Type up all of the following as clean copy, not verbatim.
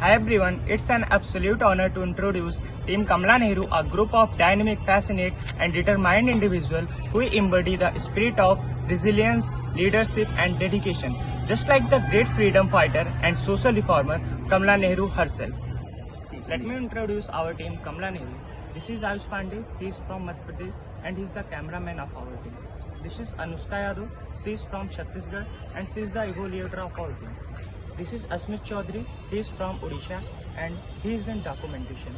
Hi everyone, it's an absolute honor to introduce Team Kamala Nehru, a group of dynamic, passionate and determined individuals who embody the spirit of resilience, leadership and dedication, just like the great freedom fighter and social reformer Kamala Nehru herself. Let me introduce our team Kamala Nehru. This is Ayush Pandey, he is from Madhya Pradesh and he is the cameraman of our team. This is Anushka Yadav, she is from Chhattisgarh and she is the evaluator of our team. This is Asmit Chaudhary, he is from Odisha and he is in documentation.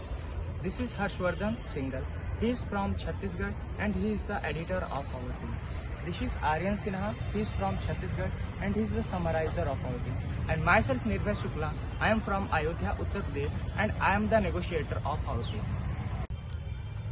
This is Harshvardhan Singhal, he is from Chhattisgarh and he is the editor of our team. This is Aryan Sinha, he is from Chhattisgarh and he is the summarizer of our team. And myself Nirbhay Shukla, I am from Ayodhya, Uttar Pradesh and I am the negotiator of our team.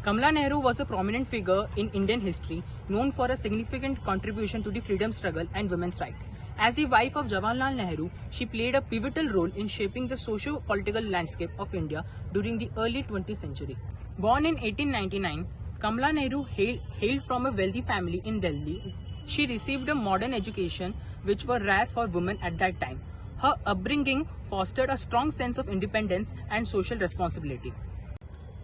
Kamala Nehru was a prominent figure in Indian history, known for a significant contribution to the freedom struggle and women's rights. As the wife of Jawaharlal Nehru, she played a pivotal role in shaping the socio-political landscape of India during the early 20th century. Born in 1899, Kamala Nehru hailed from a wealthy family in Delhi. She received a modern education which were rare for women at that time. Her upbringing fostered a strong sense of independence and social responsibility.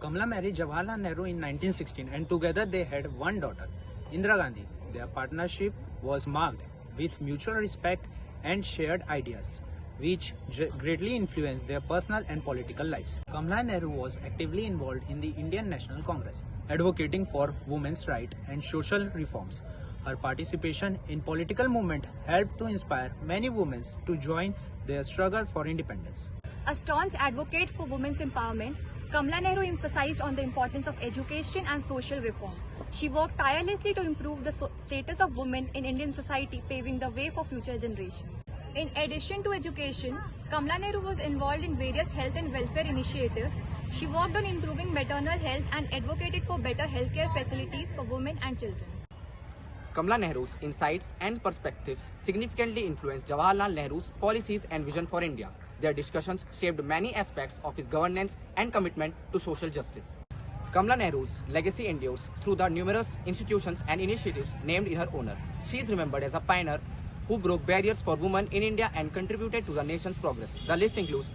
Kamala married Jawaharlal Nehru in 1916 and together they had one daughter, Indira Gandhi. Their partnership was marked with mutual respect and shared ideas, which greatly influenced their personal and political lives. Kamala Nehru was actively involved in the Indian National Congress, advocating for women's rights and social reforms. Her participation in political movement helped to inspire many women to join their struggle for independence. A staunch advocate for women's empowerment, Kamala Nehru emphasized on the importance of education and social reform. She worked tirelessly to improve the status of women in Indian society, paving the way for future generations. In addition to education, Kamala Nehru was involved in various health and welfare initiatives. She worked on improving maternal health and advocated for better healthcare facilities for women and children. Kamala Nehru's insights and perspectives significantly influenced Jawaharlal Nehru's policies and vision for India. Their discussions shaped many aspects of his governance and commitment to social justice. Kamala Nehru's legacy endures through the numerous institutions and initiatives named in her honor. She is remembered as a pioneer who broke barriers for women in India and contributed to the nation's progress. The list includes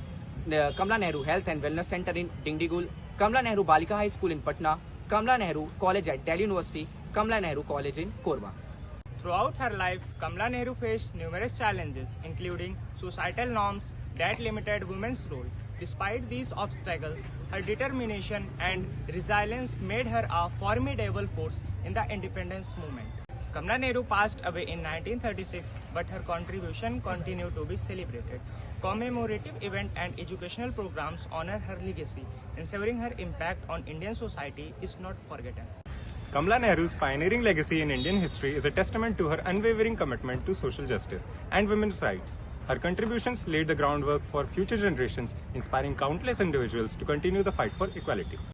the Kamala Nehru Health and Wellness Center in Dindigul, Kamala Nehru Balika High School in Patna, Kamala Nehru College at Delhi University, Kamala Nehru College in Korba. Throughout her life, Kamala Nehru faced numerous challenges, including societal norms that limited women's role. Despite these obstacles, her determination and resilience made her a formidable force in the independence movement. Kamala Nehru passed away in 1936, but her contribution continued to be celebrated. Commemorative events and educational programs honor her legacy, ensuring her impact on Indian society is not forgotten. Kamala Nehru's pioneering legacy in Indian history is a testament to her unwavering commitment to social justice and women's rights. Her contributions laid the groundwork for future generations, inspiring countless individuals to continue the fight for equality.